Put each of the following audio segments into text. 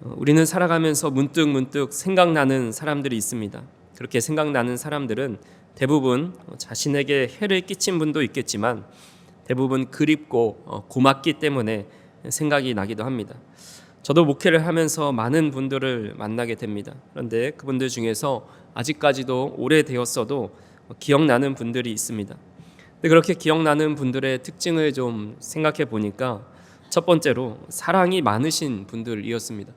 우리는 살아가면서 문득 생각나는 사람들이 있습니다. 그렇게 생각나는 사람들은 대부분 자신에게 해를 끼친 분도 있겠지만 대부분 그립고 고맙기 때문에 생각이 나기도 합니다. 저도 목회를 하면서 많은 분들을 만나게 됩니다. 그런데 그분들 중에서 아직까지도 오래되었어도 기억나는 분들이 있습니다. 근데 그렇게 기억나는 분들의 특징을 좀 생각해 보니까 첫 번째로 사랑이 많으신 분들이었습니다.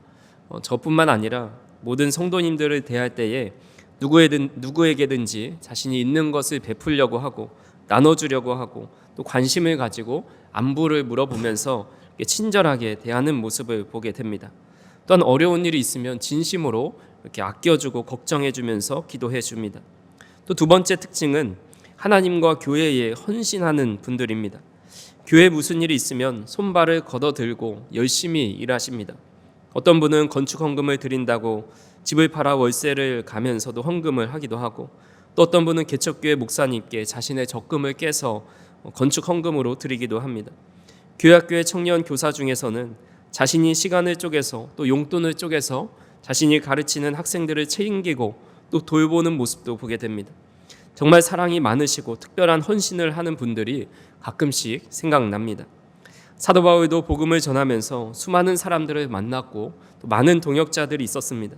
저뿐만 아니라 모든 성도님들을 대할 때에 누구에게든지 자신이 있는 것을 베풀려고 하고 나눠주려고 하고 또 관심을 가지고 안부를 물어보면서 친절하게 대하는 모습을 보게 됩니다. 또한 어려운 일이 있으면 진심으로 이렇게 아껴주고 걱정해주면서 기도해줍니다. 또 두 번째 특징은 하나님과 교회에 헌신하는 분들입니다. 교회에 무슨 일이 있으면 손발을 걷어들고 열심히 일하십니다. 어떤 분은 건축 헌금을 드린다고 집을 팔아 월세를 가면서도 헌금을 하기도 하고, 또 어떤 분은 개척교회 목사님께 자신의 적금을 깨서 건축 헌금으로 드리기도 합니다. 교회학교의 청년 교사 중에서는 자신이 시간을 쪼개서 또 용돈을 쪼개서 자신이 가르치는 학생들을 책임지고 또 돌보는 모습도 보게 됩니다. 정말 사랑이 많으시고 특별한 헌신을 하는 분들이 가끔씩 생각납니다. 사도 바울도 복음을 전하면서 수많은 사람들을 만났고 또 많은 동역자들이 있었습니다.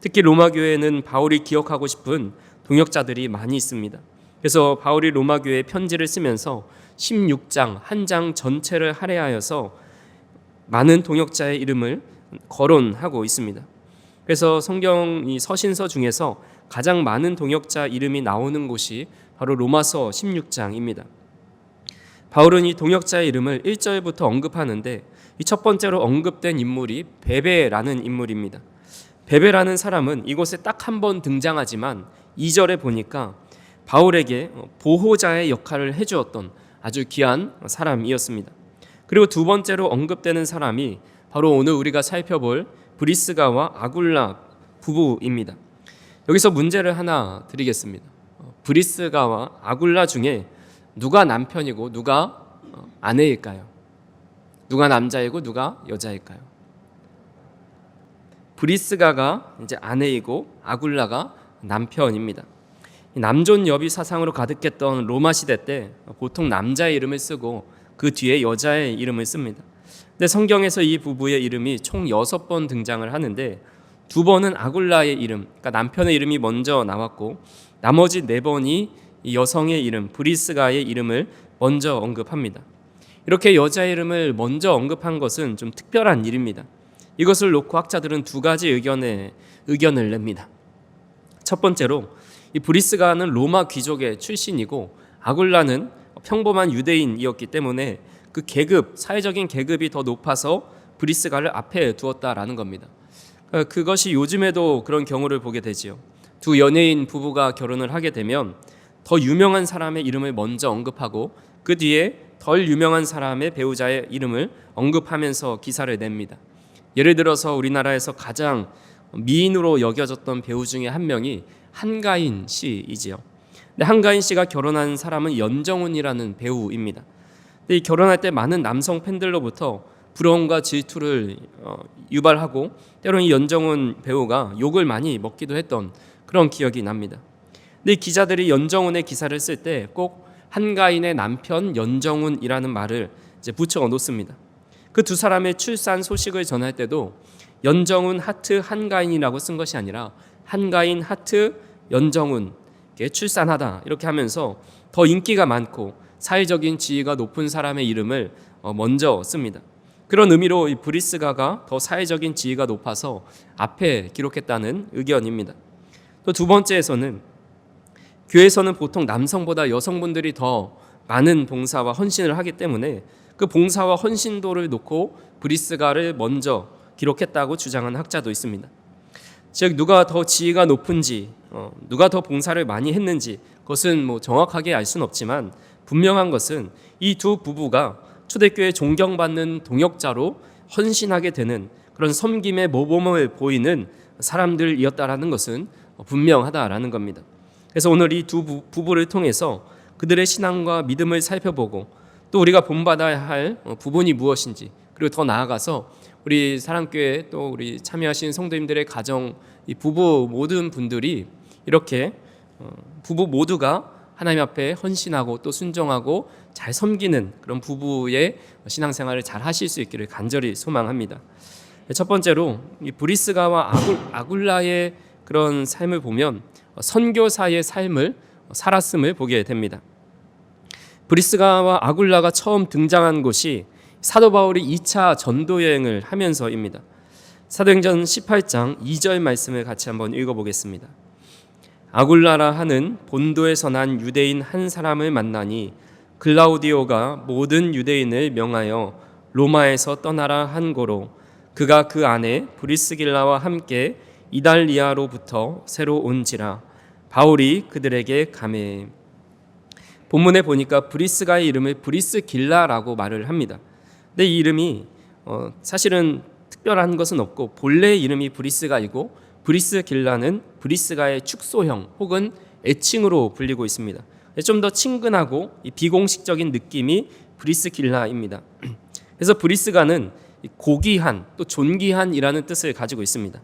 특히 로마 교회에는 바울이 기억하고 싶은 동역자들이 많이 있습니다. 그래서 바울이 로마 교회에 편지를 쓰면서 16장 한 장 전체를 할애하여서 많은 동역자의 이름을 거론하고 있습니다. 그래서 성경 이 서신서 중에서 가장 많은 동역자 이름이 나오는 곳이 바로 로마서 16장입니다. 바울은 이 동역자의 이름을 1절부터 언급하는데 이 첫 번째로 언급된 인물이 베베라는 인물입니다. 베베라는 사람은 이곳에 딱 한 번 등장하지만 2절에 보니까 바울에게 보호자의 역할을 해주었던 아주 귀한 사람이었습니다. 그리고 두 번째로 언급되는 사람이 바로 오늘 우리가 살펴볼 브리스가와 아굴라 부부입니다. 여기서 문제를 하나 드리겠습니다. 브리스가와 아굴라 중에 누가 남편이고 누가 아내일까요? 누가 남자이고 누가 여자일까요? 브리스가가 이제 아내이고 아굴라가 남편입니다. 남존 여비 사상으로 가득했던 로마 시대 때 보통 남자의 이름을 쓰고 그 뒤에 여자의 이름을 씁니다. 근데 성경에서 이 부부의 이름이 총 6번 등장을 하는데 2번은 아굴라의 이름, 그러니까 남편의 이름이 먼저 나왔고 나머지 4번이 이 여성의 이름, 브리스가의 이름을 먼저 언급합니다. 이렇게 여자의 이름을 먼저 언급한 것은 좀 특별한 일입니다. 이것을 놓고 학자들은 두 가지 의견을 냅니다. 첫 번째로 이 브리스가는 로마 귀족의 출신이고 아굴라는 평범한 유대인이었기 때문에 그 계급, 사회적인 계급이 더 높아서 브리스가를 앞에 두었다라는 겁니다. 그것이 요즘에도 그런 경우를 보게 되지요. 두 연예인 부부가 결혼을 하게 되면 더 유명한 사람의 이름을 먼저 언급하고 그 뒤에 덜 유명한 사람의 배우자의 이름을 언급하면서 기사를 냅니다. 예를 들어서 우리나라에서 가장 미인으로 여겨졌던 배우 중에 한 명이 한가인 씨이지요. 근데 한가인 씨가 결혼한 사람은 연정훈이라는 배우입니다. 근데 이 결혼할 때 많은 남성 팬들로부터 부러움과 질투를 유발하고 때로는 이 연정훈 배우가 욕을 많이 먹기도 했던 그런 기억이 납니다. 근데 이 기자들이 연정훈의 기사를 쓸 때 꼭 한가인의 남편 연정훈이라는 말을 이제 붙여 놓습니다. 그 두 사람의 출산 소식을 전할 때도 연정훈 하트 한가인이라고 쓴 것이 아니라 한가인 하트 연정훈 출산하다 이렇게 하면서 더 인기가 많고 사회적인 지위가 높은 사람의 이름을 먼저 씁니다. 그런 의미로 이 브리스가가 더 사회적인 지위가 높아서 앞에 기록했다는 의견입니다. 또 두 번째에서는 교회에서는 보통 남성보다 여성분들이 더 많은 봉사와 헌신을 하기 때문에 그 봉사와 헌신도를 놓고 브리스가를 먼저 기록했다고 주장하는 학자도 있습니다. 즉 누가 더 지위가 높은지 누가 더 봉사를 많이 했는지 그것은 정확하게 알 수는 없지만 분명한 것은 이 두 부부가 초대교회 존경받는 동역자로 헌신하게 되는 그런 섬김의 모범을 보이는 사람들이었다라는 것은 분명하다라는 겁니다. 그래서 오늘 이 두 부부를 통해서 그들의 신앙과 믿음을 살펴보고 또 우리가 본받아야 할 부분이 무엇인지 그리고 더 나아가서 우리 사랑교회 또 우리 참여하신 성도님들의 가정, 이 부부 모든 분들이 이렇게 부부 모두가 하나님 앞에 헌신하고 또 순종하고 잘 섬기는 그런 부부의 신앙생활을 잘 하실 수 있기를 간절히 소망합니다. 첫 번째로 이 브리스가와 아굴라의 그런 삶을 보면 선교사의 삶을 살았음을 보게 됩니다. 브리스가와 아굴라가 처음 등장한 곳이 사도 바울이 2차 전도 여행을 하면서입니다. 사도행전 18장 2절 말씀을 같이 한번 읽어보겠습니다. 아굴라라 하는 본도에서 난 유대인 한 사람을 만나니 글라우디오가 모든 유대인을 명하여 로마에서 떠나라 한 고로 그가 그 안에 브리스길라와 함께 이달리아로부터 새로 온지라 바울이 그들에게 가매. 본문에 보니까 브리스가의 이름을 브리스길라라고 말을 합니다. 근데 이 이름이 사실은 특별한 것은 없고 본래 이름이 브리스가이고 브리스길라는 브리스가의 축소형 혹은 애칭으로 불리고 있습니다. 좀 더 친근하고 비공식적인 느낌이 브리스길라입니다. 그래서 브리스가는 고귀한 또 존귀한이라는 뜻을 가지고 있습니다.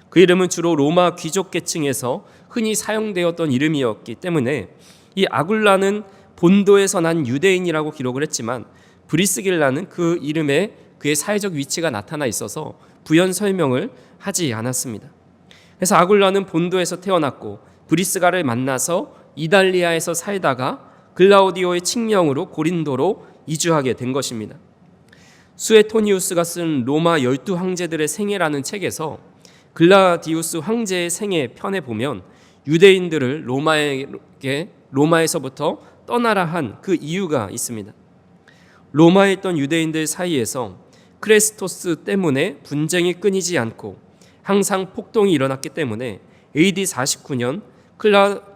그 이름은 주로 로마 귀족 계층에서 흔히 사용되었던 이름이었기 때문에 이 아굴라는 본도에서 난 유대인이라고 기록을 했지만 브리스길라는 그 이름에 그의 사회적 위치가 나타나 있어서 부연 설명을 하지 않았습니다. 그래서 아굴라는 본도에서 태어났고 브리스가를 만나서 이달리아에서 살다가 글라우디오의 칙령으로 고린도로 이주하게 된 것입니다. 수에토니우스가 쓴 로마 12황제들의 생애라는 책에서 글라디우스 황제의 생애 편에 보면 유대인들을 로마에서부터 떠나라 한 그 이유가 있습니다. 로마에 있던 유대인들 사이에서 크레스토스 때문에 분쟁이 끊이지 않고 항상 폭동이 일어났기 때문에 AD 49년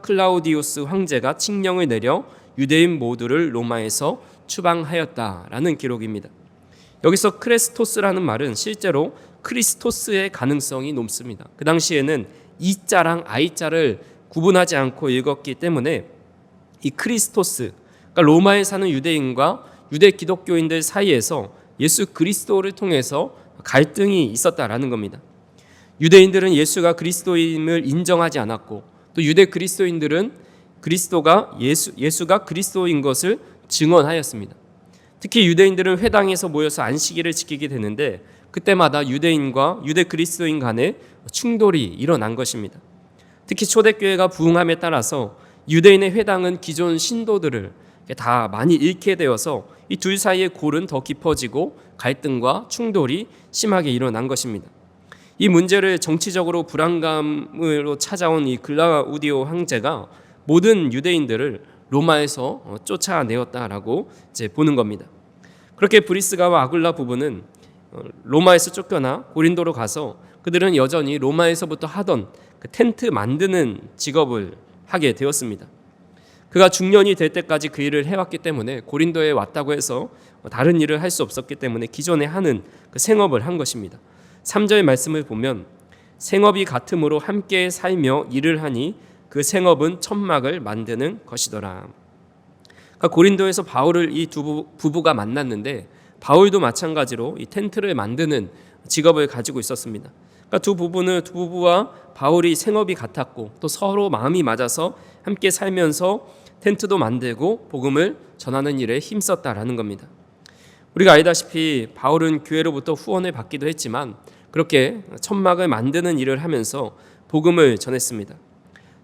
클라우디우스 황제가 칙령을 내려 유대인 모두를 로마에서 추방하였다라는 기록입니다. 여기서 크레스토스라는 말은 실제로 크리스토스의 가능성이 높습니다. 그 당시에는 이자랑 아이자를 구분하지 않고 읽었기 때문에 이 크리스토스, 그러니까 로마에 사는 유대인과 유대 기독교인들 사이에서 예수 그리스도를 통해서 갈등이 있었다라는 겁니다. 유대인들은 예수가 그리스도임을 인정하지 않았고 또 유대 그리스도인들은 예수가 그리스도인 것을 증언하였습니다. 특히 유대인들은 회당에서 모여서 안식일을 지키게 되는데 그때마다 유대인과 유대 그리스도인 간의 충돌이 일어난 것입니다. 특히 초대교회가 부흥함에 따라서 유대인의 회당은 기존 신도들을 다 많이 잃게 되어서 이 둘 사이의 골은 더 깊어지고 갈등과 충돌이 심하게 일어난 것입니다. 이 문제를 정치적으로 불안감으로 찾아온 이 글라우디오 황제가 모든 유대인들을 로마에서 쫓아내었다라고 이제 보는 겁니다. 그렇게 브리스가와 아굴라 부부는 로마에서 쫓겨나 고린도로 가서 그들은 여전히 로마에서부터 하던 그 텐트 만드는 직업을 하게 되었습니다. 그가 중년이 될 때까지 그 일을 해왔기 때문에 고린도에 왔다고 해서 다른 일을 할 수 없었기 때문에 기존에 하는 그 생업을 한 것입니다. 3절 말씀을 보면 생업이 같음으로 함께 살며 일을 하니 그 생업은 천막을 만드는 것이더라. 그러니까 고린도에서 바울을 이 두 부부가 만났는데 바울도 마찬가지로 이 텐트를 만드는 직업을 가지고 있었습니다. 그러니까 두 부부와 바울이 생업이 같았고 또 서로 마음이 맞아서 함께 살면서 텐트도 만들고 복음을 전하는 일에 힘썼다라는 겁니다. 우리가 알다시피 바울은 교회로부터 후원을 받기도 했지만 그렇게 천막을 만드는 일을 하면서 복음을 전했습니다.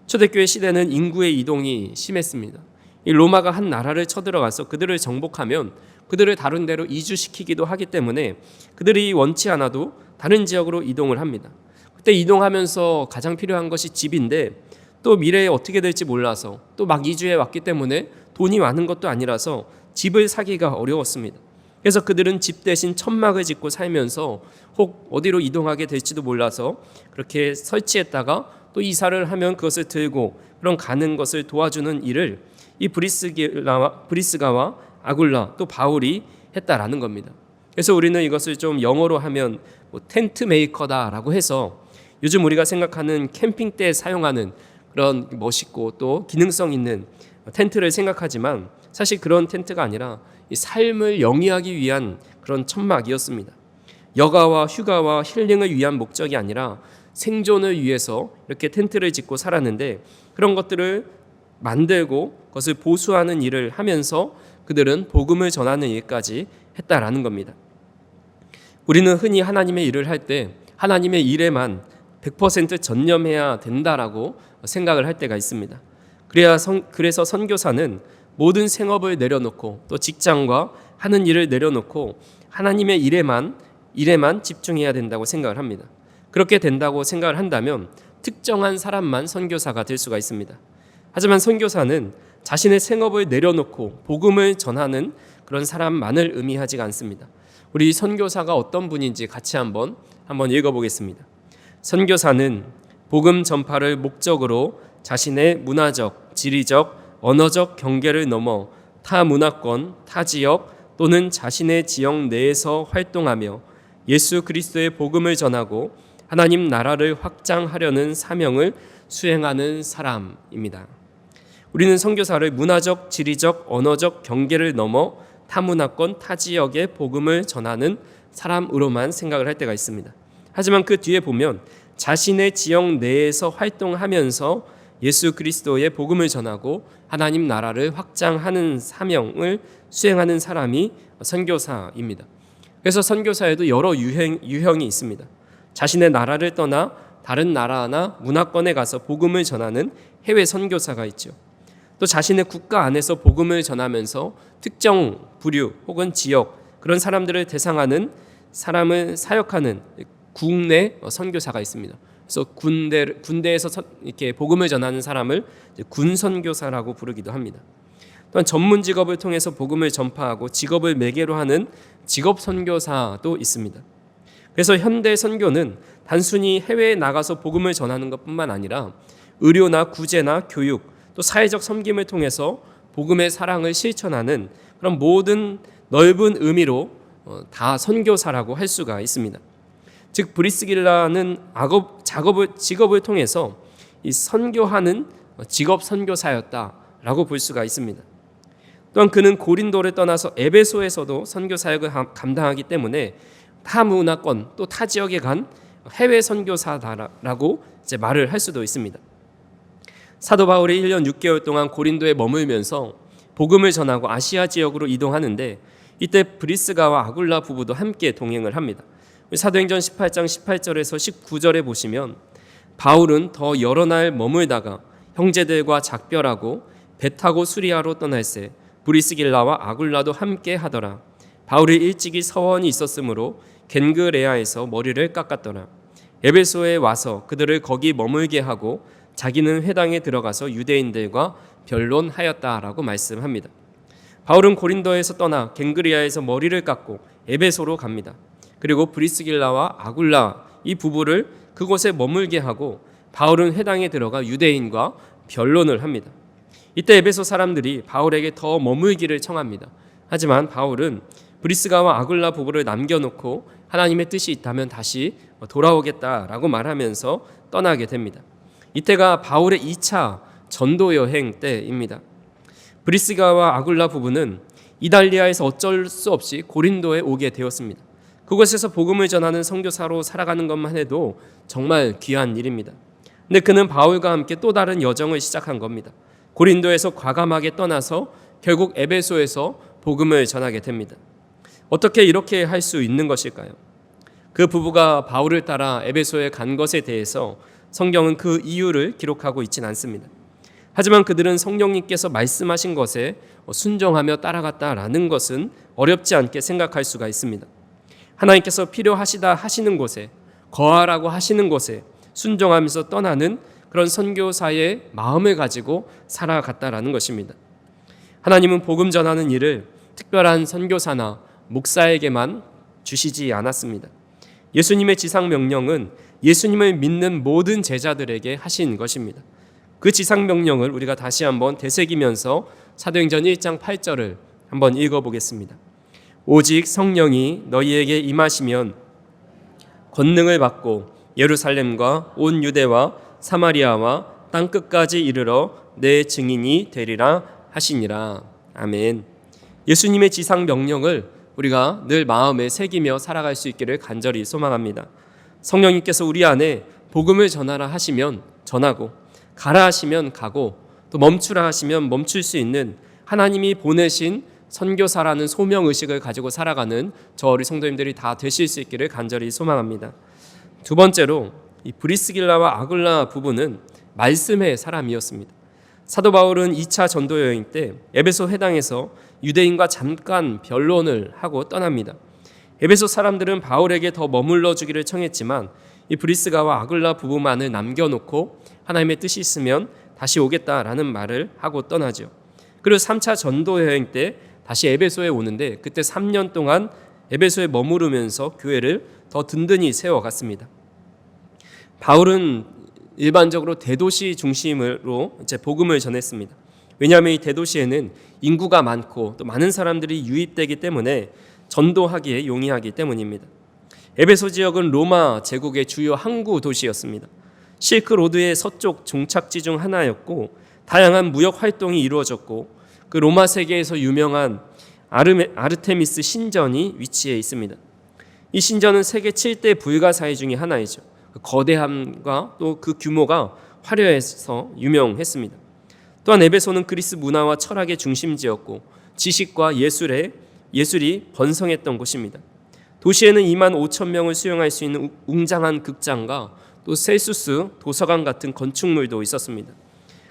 초대교회 시대는 인구의 이동이 심했습니다. 이 로마가 한 나라를 쳐들어가서 그들을 정복하면 그들을 다른 데로 이주시키기도 하기 때문에 그들이 원치 않아도 다른 지역으로 이동을 합니다. 그때 이동하면서 가장 필요한 것이 집인데 또 미래에 어떻게 될지 몰라서 또 막 이주해 왔기 때문에 돈이 많은 것도 아니라서 집을 사기가 어려웠습니다. 그래서 그들은 집 대신 천막을 짓고 살면서 혹 어디로 이동하게 될지도 몰라서 그렇게 설치했다가 또 이사를 하면 그것을 들고 그런 가는 것을 도와주는 일을 이 브리스가와 아굴라 또 바울이 했다라는 겁니다. 그래서 우리는 이것을 좀 영어로 하면 텐트 메이커다라고 해서 요즘 우리가 생각하는 캠핑 때 사용하는 그런 멋있고 또 기능성 있는 텐트를 생각하지만 사실 그런 텐트가 아니라 이 삶을 영위하기 위한 그런 천막이었습니다. 여가와 휴가와 힐링을 위한 목적이 아니라 생존을 위해서 이렇게 텐트를 짓고 살았는데, 그런 것들을 만들고 그것을 보수하는 일을 하면서 그들은 복음을 전하는 일까지 했다라는 겁니다. 우리는 흔히 하나님의 일을 할 때 하나님의 일에만 100% 전념해야 된다라고 생각을 할 때가 있습니다. 그래서 선교사는 모든 생업을 내려놓고 또 직장과 하는 일을 내려놓고 하나님의 일에만 집중해야 된다고 생각을 합니다. 그렇게 된다고 생각을 한다면 특정한 사람만 선교사가 될 수가 있습니다. 하지만 선교사는 자신의 생업을 내려놓고 복음을 전하는 그런 사람만을 의미하지가 않습니다. 우리 선교사가 어떤 분인지 같이 한번 읽어보겠습니다. 선교사는 복음 전파를 목적으로 자신의 문화적, 지리적, 언어적 경계를 넘어 타 문화권, 타 지역 또는 자신의 지역 내에서 활동하며 예수 그리스도의 복음을 전하고 하나님 나라를 확장하려는 사명을 수행하는 사람입니다. 우리는 선교사를 문화적, 지리적, 언어적 경계를 넘어 타문화권, 타지역의 복음을 전하는 사람으로만 생각을 할 때가 있습니다. 하지만 그 뒤에 보면 자신의 지역 내에서 활동하면서 예수 그리스도의 복음을 전하고 하나님 나라를 확장하는 사명을 수행하는 사람이 선교사입니다. 그래서 선교사에도 여러 유형이 있습니다. 자신의 나라를 떠나 다른 나라나 문화권에 가서 복음을 전하는 해외 선교사가 있죠. 또 자신의 국가 안에서 복음을 전하면서 특정 부류 혹은 지역 그런 사람들을 대상하는 사람을 사역하는 국내 선교사가 있습니다. 그래서 군대에서 이렇게 복음을 전하는 사람을 군 선교사라고 부르기도 합니다. 또한 전문 직업을 통해서 복음을 전파하고 직업을 매개로 하는 직업 선교사도 있습니다. 그래서 현대 선교는 단순히 해외에 나가서 복음을 전하는 것뿐만 아니라 의료나 구제나 교육 또 사회적 섬김을 통해서 복음의 사랑을 실천하는 그런 모든 넓은 의미로 다 선교사라고 할 수가 있습니다. 즉 브리스길라는 직업을 통해서 이 선교하는 직업 선교사였다라고 볼 수가 있습니다. 또한 그는 고린도를 떠나서 에베소에서도 선교 사역을 감당하기 때문에 타 문화권 또 타 지역에 간 해외 선교사다라고 이제 말을 할 수도 있습니다. 사도 바울이 1년 6개월 동안 고린도에 머물면서 복음을 전하고 아시아 지역으로 이동하는데 이때 브리스가와 아굴라 부부도 함께 동행을 합니다. 사도행전 18장 18절에서 19절에 보시면 바울은 더 여러 날 머물다가 형제들과 작별하고 배 타고 수리아로 떠날새 브리스길라와 아굴라도 함께 하더라. 바울이 일찍이 서원이 있었으므로 겐그레아에서 머리를 깎았더라. 에베소에 와서 그들을 거기 머물게 하고 자기는 회당에 들어가서 유대인들과 변론하였다라고 말씀합니다. 바울은 고린도에서 떠나 겐그리아에서 머리를 깎고 에베소로 갑니다. 그리고 브리스길라와 아굴라 이 부부를 그곳에 머물게 하고 바울은 회당에 들어가 유대인과 변론을 합니다. 이때 에베소 사람들이 바울에게 더 머물기를 청합니다. 하지만 바울은 브리스가와 아굴라 부부를 남겨놓고 하나님의 뜻이 있다면 다시 돌아오겠다라고 말하면서 떠나게 됩니다. 이때가 바울의 2차 전도 여행 때입니다. 브리스가와 아굴라 부부는 이달리아에서 어쩔 수 없이 고린도에 오게 되었습니다. 그곳에서 복음을 전하는 선교사로 살아가는 것만 해도 정말 귀한 일입니다. 근데 그는 바울과 함께 또 다른 여정을 시작한 겁니다. 고린도에서 과감하게 떠나서 결국 에베소에서 복음을 전하게 됩니다. 어떻게 이렇게 할 수 있는 것일까요? 그 부부가 바울을 따라 에베소에 간 것에 대해서 성경은 그 이유를 기록하고 있지는 않습니다. 하지만 그들은 성령님께서 말씀하신 것에 순종하며 따라갔다라는 것은 어렵지 않게 생각할 수가 있습니다. 하나님께서 필요하시다 하시는 곳에, 거하라고 하시는 곳에 순종하면서 떠나는 그런 선교사의 마음을 가지고 살아갔다라는 것입니다. 하나님은 복음 전하는 일을 특별한 선교사나 목사에게만 주시지 않았습니다. 예수님의 지상 명령은 예수님을 믿는 모든 제자들에게 하신 것입니다. 그 지상 명령을 우리가 다시 한번 되새기면서 사도행전 1장 8절을 한번 읽어보겠습니다. 오직 성령이 너희에게 임하시면 권능을 받고 예루살렘과 온 유대와 사마리아와 땅끝까지 이르러 내 증인이 되리라 하시니라. 아멘. 예수님의 지상 명령을 우리가 늘 마음에 새기며 살아갈 수 있기를 간절히 소망합니다. 성령님께서 우리 안에 복음을 전하라 하시면 전하고, 가라 하시면 가고, 또 멈추라 하시면 멈출 수 있는 하나님이 보내신 선교사라는 소명의식을 가지고 살아가는 저 우리 성도님들이 다 되실 수 있기를 간절히 소망합니다. 두 번째로 이 브리스길라와 아굴라 부부는 말씀의 사람이었습니다. 사도 바울은 2차 전도 여행 때 에베소 회당에서 유대인과 잠깐 변론을 하고 떠납니다. 에베소 사람들은 바울에게 더 머물러 주기를 청했지만 이 브리스가와 아굴라 부부만을 남겨놓고 하나님의 뜻이 있으면 다시 오겠다라는 말을 하고 떠나죠. 그리고 3차 전도 여행 때 다시 에베소에 오는데 그때 3년 동안 에베소에 머무르면서 교회를 더 든든히 세워갔습니다. 바울은 일반적으로 대도시 중심으로 이제 복음을 전했습니다. 왜냐하면 이 대도시에는 인구가 많고 또 많은 사람들이 유입되기 때문에 전도하기에 용이하기 때문입니다. 에베소 지역은 로마 제국의 주요 항구 도시였습니다. 실크로드의 서쪽 종착지 중 하나였고 다양한 무역 활동이 이루어졌고 그 로마 세계에서 유명한 아르테미스 신전이 위치해 있습니다. 이 신전은 세계 7대 불가사의 중에 하나이죠. 그 거대함과 또 그 규모가 화려해서 유명했습니다. 또한 에베소는 그리스 문화와 철학의 중심지였고 지식과 예술이 번성했던 곳입니다. 도시에는 2만 5천 명을 수용할 수 있는 웅장한 극장과 또 셀수스 도서관 같은 건축물도 있었습니다.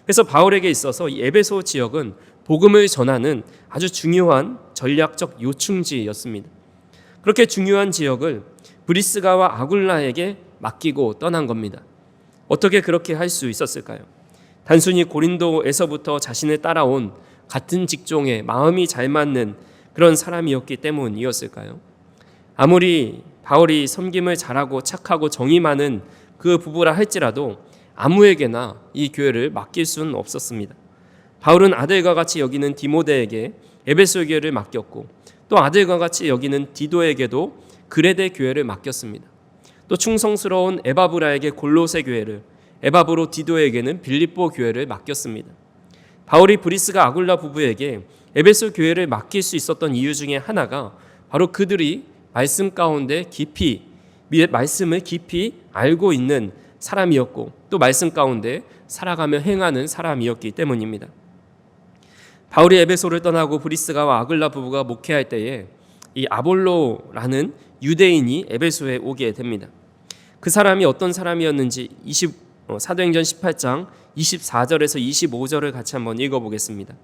그래서 바울에게 있어서 이 에베소 지역은 복음을 전하는 아주 중요한 전략적 요충지였습니다. 그렇게 중요한 지역을 브리스가와 아굴라에게 맡기고 떠난 겁니다. 어떻게 그렇게 할 수 있었을까요? 단순히 고린도에서부터 자신을 따라온 같은 직종에 마음이 잘 맞는 그런 사람이었기 때문이었을까요? 아무리 바울이 섬김을 잘하고 착하고 정이 많은 그 부부라 할지라도 아무에게나 이 교회를 맡길 수는 없었습니다. 바울은 아들과 같이 여기는 디모데에게 에베소 교회를 맡겼고 또 아들과 같이 여기는 디도에게도 그레데 교회를 맡겼습니다. 또 충성스러운 에바브라에게 골로새 교회를, 에바브로 디도에게는 빌립보 교회를 맡겼습니다. 바울이 브리스가 아굴라 부부에게 에베소 교회를 맡길 수 있었던 이유 중에 하나가 바로 그들이 말씀 가운데 말씀을 깊이 알고 있는 사람이었고 또 말씀 가운데 살아가며 행하는 사람이었기 때문입니다. 바울이 에베소를 떠나고 브리스가와 아굴라 부부가 목회할 때에 이 아볼로라는 유대인이 에베소에 오게 됩니다. 그 사람이 어떤 사람이었는지 사도행전 18장 24절에서 25절을 같이 한번 읽어보겠습니다.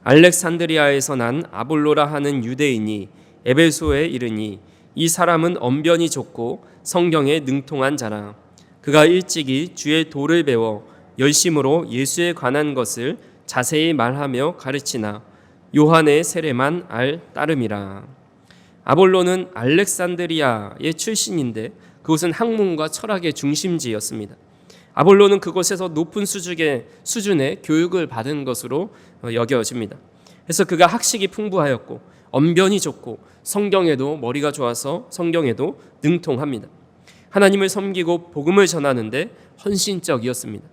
알렉산드리아에서 난 아볼로라 하는 유대인이 에베소에 이르니 이 사람은 언변이 좋고 성경에 능통한 자라. 그가 일찍이 주의 도를 배워 열심으로 예수에 관한 것을 자세히 말하며 가르치나 요한의 세례만 따름이라. 아볼로는 알렉산드리아의 출신인데 그곳은 학문과 철학의 중심지였습니다. 아볼로는 그곳에서 높은 수준의 교육을 받은 것으로 여겨집니다. 그래서 그가 학식이 풍부하였고 언변이 좋고 성경에도 머리가 좋아서 성경에도 능통합니다. 하나님을 섬기고 복음을 전하는데 헌신적이었습니다.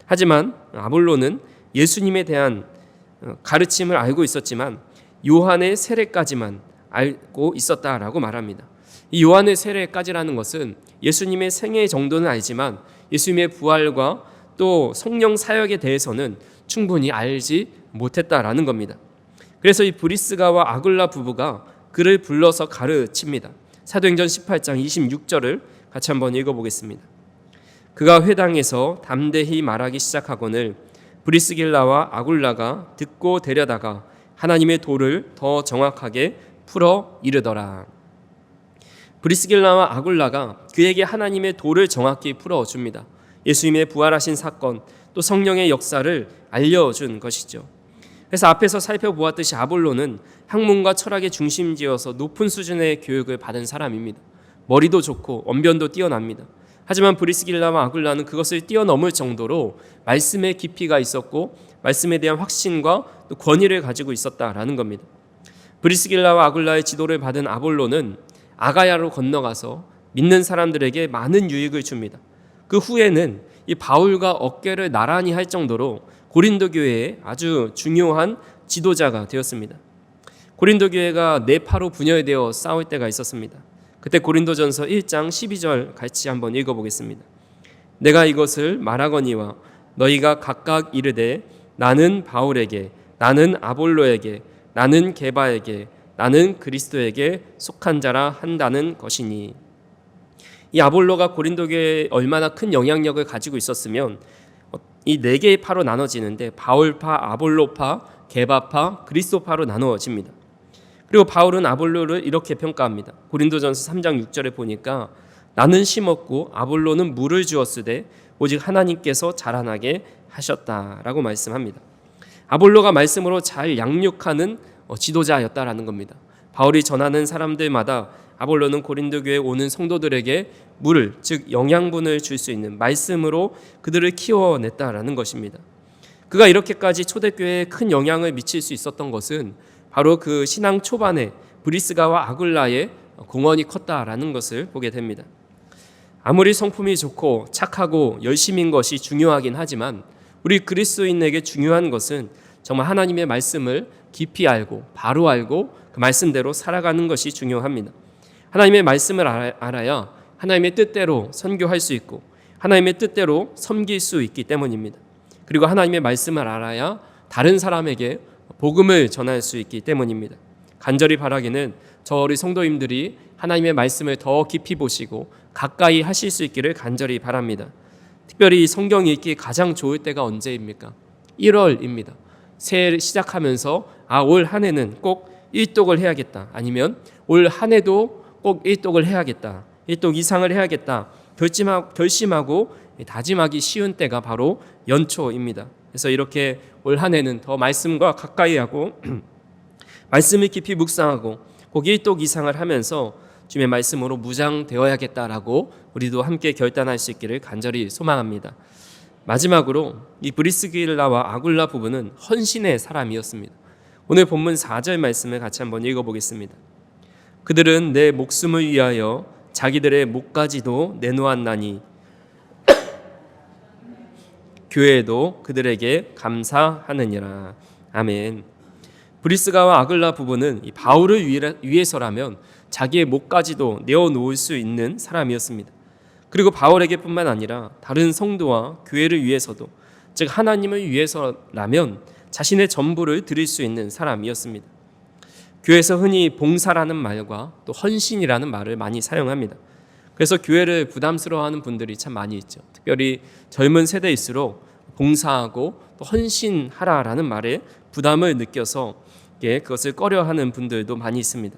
하지만 아볼로는 예수님에 대한 가르침을 알고 있었지만 요한의 세례까지만 알고 있었다라고 말합니다. 이 요한의 세례까지라는 것은 예수님의 생애 정도는 알지만 예수님의 부활과 또 성령 사역에 대해서는 충분히 알지 못했다라는 겁니다. 그래서 이 브리스가와 아굴라 부부가 그를 불러서 가르칩니다. 사도행전 18장 26절을 같이 한번 읽어보겠습니다. 그가 회당에서 담대히 말하기 시작하거늘 브리스길라와 아굴라가 듣고 데려다가 하나님의 도를 더 정확하게 풀어 이르더라. 브리스길라와 아굴라가 그에게 하나님의 도를 정확히 풀어줍니다. 예수님의 부활하신 사건 또 성령의 역사를 알려준 것이죠. 그래서 앞에서 살펴보았듯이 아볼로는 학문과 철학의 중심지어서 높은 수준의 교육을 받은 사람입니다. 머리도 좋고 언변도 뛰어납니다. 하지만 브리스길라와 아굴라는 그것을 뛰어넘을 정도로 말씀의 깊이가 있었고 말씀에 대한 확신과 또 권위를 가지고 있었다라는 겁니다. 브리스길라와 아굴라의 지도를 받은 아볼로는 아가야로 건너가서 믿는 사람들에게 많은 유익을 줍니다. 그 후에는 이 바울과 어깨를 나란히 할 정도로 고린도 교회의 아주 중요한 지도자가 되었습니다. 고린도 교회가 네파로 분열되어 싸울 때가 있었습니다. 그때 고린도전서 1장 12절 같이 한번 읽어보겠습니다. 내가 이것을 말하거니와 너희가 각각 이르되 나는 바울에게, 나는 아볼로에게, 나는 게바에게, 나는 그리스도에게 속한 자라 한다는 것이니. 이 아볼로가 고린도 교회에 얼마나 큰 영향력을 가지고 있었으면 이 네 개의 파로 나눠지는데 바울파, 아볼로파, 게바파, 그리스도파로 나누어집니다. 그리고 바울은 아볼로를 이렇게 평가합니다. 고린도전서 3장 6절에 보니까 나는 심었고 아볼로는 물을 주었으되 오직 하나님께서 자라나게 하셨다라고 말씀합니다. 아볼로가 말씀으로 잘 양육하는 지도자였다라는 겁니다. 바울이 전하는 사람들마다 아볼로는 고린도 교회에 오는 성도들에게 물을, 즉 영양분을 줄 수 있는 말씀으로 그들을 키워냈다라는 것입니다. 그가 이렇게까지 초대교회에 큰 영향을 미칠 수 있었던 것은 바로 그 신앙 초반에 브리스가와 아굴라의 공헌이 컸다라는 것을 보게 됩니다. 아무리 성품이 좋고 착하고 열심인 것이 중요하긴 하지만 우리 그리스도인에게 중요한 것은 정말 하나님의 말씀을 깊이 알고 바로 알고 그 말씀대로 살아가는 것이 중요합니다. 하나님의 말씀을 알아야 하나님의 뜻대로 선교할 수 있고 하나님의 뜻대로 섬길 수 있기 때문입니다. 그리고 하나님의 말씀을 알아야 다른 사람에게 복음을 전할 수 있기 때문입니다. 간절히 바라기는 저 우리 성도님들이 하나님의 말씀을 더 깊이 보시고 가까이 하실 수 있기를 간절히 바랍니다. 특별히 성경 읽기 가장 좋을 때가 언제입니까? 1월입니다. 새해를 시작하면서 올 한 해는 꼭 일독을 해야겠다. 아니면 올 한 해도 꼭 일독을 해야겠다. 일독 이상을 해야겠다. 결심하고 다짐하기 쉬운 때가 바로 연초입니다. 그래서 이렇게 올 한 해는 더 말씀과 가까이 하고 말씀을 깊이 묵상하고 꼭 일독 이상을 하면서 주님의 말씀으로 무장되어야겠다라고 우리도 함께 결단할 수 있기를 간절히 소망합니다. 마지막으로 이 브리스길라와 아굴라 부부는 헌신의 사람이었습니다. 오늘 본문 4절 말씀을 같이 한번 읽어보겠습니다. 그들은 내 목숨을 위하여 자기들의 목까지도 내놓았나니 교회도 그들에게 감사하느니라. 아멘. 브리스가와 아글라 부부는 이 바울을 위해서라면 자기의 목까지도 내어놓을 수 있는 사람이었습니다. 그리고 바울에게뿐만 아니라 다른 성도와 교회를 위해서도, 즉 하나님을 위해서라면 자신의 전부를 드릴 수 있는 사람이었습니다. 교회에서 흔히 봉사라는 말과 또 헌신이라는 말을 많이 사용합니다. 그래서 교회를 부담스러워하는 분들이 참 많이 있죠. 특별히 젊은 세대일수록 봉사하고 또 헌신하라라는 말에 부담을 느껴서 그것을 꺼려하는 분들도 많이 있습니다.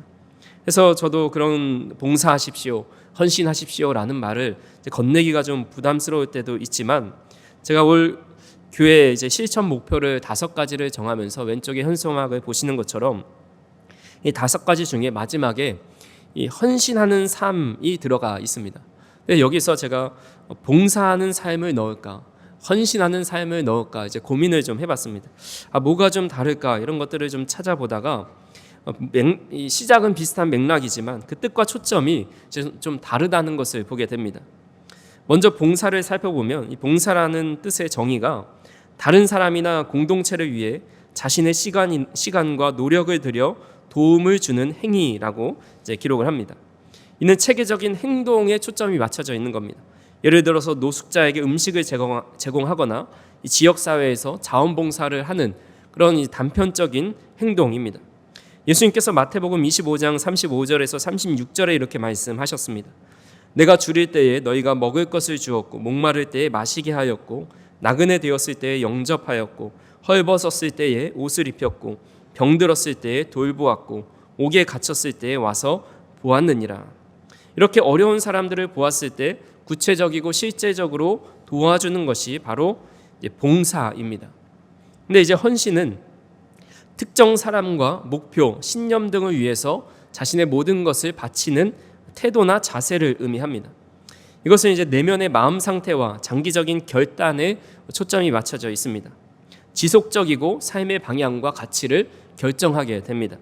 그래서 저도 그런 봉사하십시오, 헌신하십시오라는 말을 건네기가 좀 부담스러울 때도 있지만, 제가 올 교회 이제 실천 목표를 5가지를 정하면서 왼쪽에 현수막을 보시는 것처럼 이 5가지 중에 마지막에 이 헌신하는 삶이 들어가 있습니다. 근데 여기서 제가 봉사하는 삶을 넣을까, 헌신하는 삶을 넣을까 이제 고민을 좀 해봤습니다. 뭐가 좀 다를까 이런 것들을 좀 찾아보다가 이 시작은 비슷한 맥락이지만 그 뜻과 초점이 좀 다르다는 것을 보게 됩니다. 먼저 봉사를 살펴보면 이 봉사라는 뜻의 정의가 다른 사람이나 공동체를 위해 자신의 시간과 노력을 들여 도움을 주는 행위라고 이제 기록을 합니다. 이는 체계적인 행동에 초점이 맞춰져 있는 겁니다. 예를 들어서 노숙자에게 음식을 제공하거나 이 지역사회에서 자원봉사를 하는 그런 단편적인 행동입니다. 예수님께서 마태복음 25장 35절에서 36절에 이렇게 말씀하셨습니다. 내가 줄일 때에 너희가 먹을 것을 주었고 목마를 때에 마시게 하였고 나그네 되었을 때에 영접하였고 헐벗었을 때에 옷을 입혔고 병들었을 때에 돌보았고 옥에 갇혔을 때에 와서 보았느니라. 이렇게 어려운 사람들을 보았을 때 구체적이고 실제적으로 도와주는 것이 바로 봉사입니다. 근데 이제 헌신은 특정 사람과 목표, 신념 등을 위해서 자신의 모든 것을 바치는 태도나 자세를 의미합니다. 이것은 이제 내면의 마음 상태와 장기적인 결단에 초점이 맞춰져 있습니다. 지속적이고 삶의 방향과 가치를 결정하게 됩니다.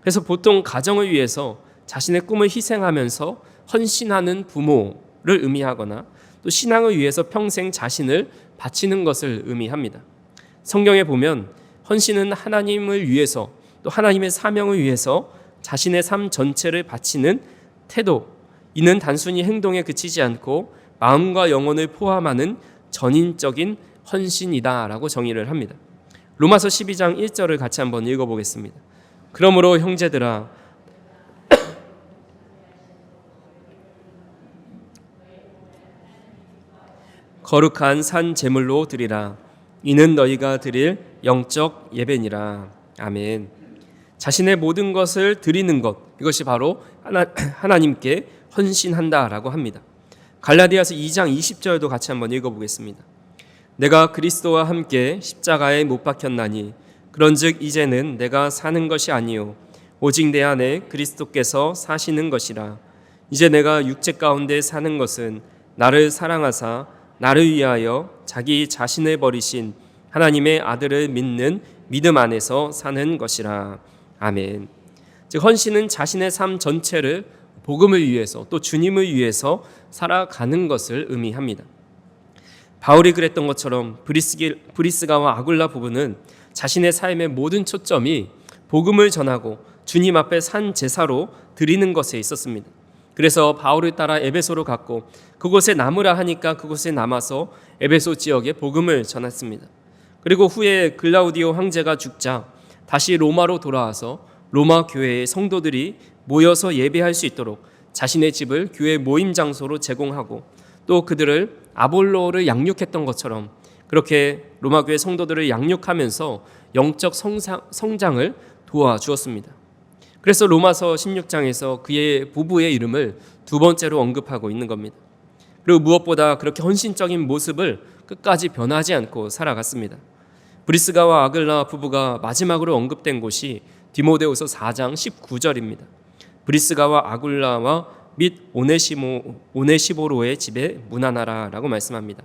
그래서 보통 가정을 위해서 자신의 꿈을 희생하면서 헌신하는 부모를 의미하거나 또 신앙을 위해서 평생 자신을 바치는 것을 의미합니다. 성경에 보면 헌신은 하나님을 위해서 또 하나님의 사명을 위해서 자신의 삶 전체를 바치는 태도, 이는 단순히 행동에 그치지 않고 마음과 영혼을 포함하는 전인적인 헌신이다라고 정의를 합니다. 로마서 12장 1절을 같이 한번 읽어보겠습니다. 그러므로 형제들아, 거룩한 산 제물로 드리라. 이는 너희가 드릴 영적 예배니라. 아멘. 자신의 모든 것을 드리는 것, 이것이 바로 하나님께 헌신한다라고 합니다. 갈라디아서 2장 20절도 같이 한번 읽어보겠습니다. 내가 그리스도와 함께 십자가에 못 박혔나니 그런즉 이제는 내가 사는 것이 아니요 오직 내 안에 그리스도께서 사시는 것이라. 이제 내가 육체 가운데 사는 것은 나를 사랑하사 나를 위하여 자기 자신을 버리신 하나님의 아들을 믿는 믿음 안에서 사는 것이라. 아멘. 즉 헌신은 자신의 삶 전체를 복음을 위해서 또 주님을 위해서 살아가는 것을 의미합니다. 바울이 그랬던 것처럼 브리스가와 아굴라 부부는 자신의 삶의 모든 초점이 복음을 전하고 주님 앞에 산 제사로 드리는 것에 있었습니다. 그래서 바울을 따라 에베소로 갔고 그곳에 남으라 하니까 그곳에 남아서 에베소 지역에 복음을 전했습니다. 그리고 후에 글라우디오 황제가 죽자 다시 로마로 돌아와서 로마 교회의 성도들이 모여서 예배할 수 있도록 자신의 집을 교회 모임 장소로 제공하고 또 그들을 아볼로를 양육했던 것처럼 그렇게 로마 교회 성도들을 양육하면서 영적 성장을 도와주었습니다. 그래서 로마서 16장에서 그의 부부의 이름을 두 번째로 언급하고 있는 겁니다. 그리고 무엇보다 그렇게 헌신적인 모습을 끝까지 변하지 않고 살아갔습니다. 브리스가와 아글라 부부가 마지막으로 언급된 곳이 디모데후서 4장 19절입니다. 브리스가와 아굴라와 및 오네시보로의 집에 문안하라라고 말씀합니다.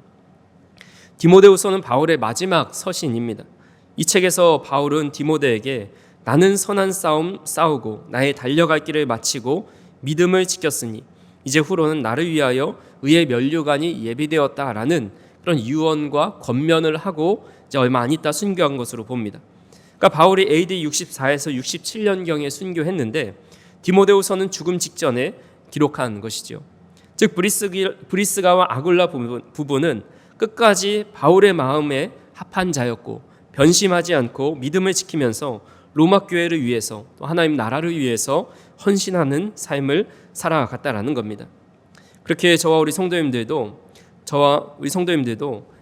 디모데후서는 바울의 마지막 서신입니다. 이 책에서 바울은 디모데에게 나는 선한 싸움 싸우고 나의 달려갈 길을 마치고 믿음을 지켰으니 이제 후로는 나를 위하여 의의 면류관이 예비되었다라는 그런 유언과 권면을 하고 이제 얼마 안 있다 순교한 것으로 봅니다. 그러니까 바울이 AD 64에서 67년경에 순교했는데 디모데후서는 죽음 직전에 기록한 것이죠. 즉 브리스가와 아굴라 부부는 끝까지 바울의 마음에 합한 자였고 변심하지 않고 믿음을 지키면서 로마 교회를 위해서 또 하나님 나라를 위해서 헌신하는 삶을 살아갔다라는 겁니다. 그렇게 저와 우리 성도님들도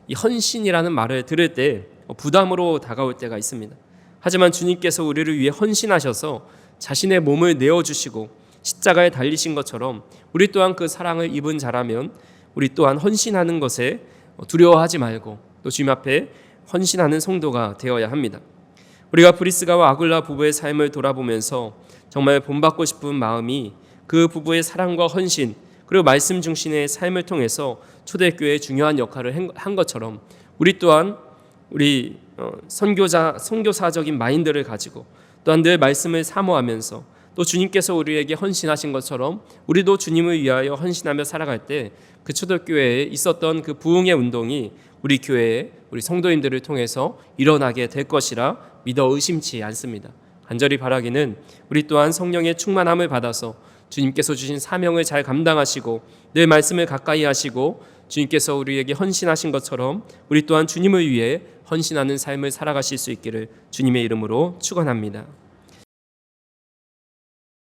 이 헌신이라는 말을 들을 때 부담으로 다가올 때가 있습니다. 하지만 주님께서 우리를 위해 헌신하셔서 자신의 몸을 내어주시고 십자가에 달리신 것처럼 우리 또한 그 사랑을 입은 자라면 우리 또한 헌신하는 것에 두려워하지 말고 또 주님 앞에 헌신하는 성도가 되어야 합니다. 우리가 브리스가와 아굴라 부부의 삶을 돌아보면서 정말 본받고 싶은 마음이 그 부부의 사랑과 헌신 그리고 말씀 중심의 삶을 통해서 초대교회의 중요한 역할을 한 것처럼 우리 또한 우리 선교사적인 마인드를 가지고 또한 늘 말씀을 사모하면서 또 주님께서 우리에게 헌신하신 것처럼 우리도 주님을 위하여 헌신하며 살아갈 때 그 초대교회에 있었던 그 부흥의 운동이 우리 교회에 우리 성도님들을 통해서 일어나게 될 것이라 믿어 의심치 않습니다. 간절히 바라기는 우리 또한 성령의 충만함을 받아서 주님께서 주신 사명을 잘 감당하시고 늘 말씀을 가까이 하시고 주님께서 우리에게 헌신하신 것처럼 우리 또한 주님을 위해 헌신하는 삶을 살아가실 수 있기를 주님의 이름으로 축원합니다.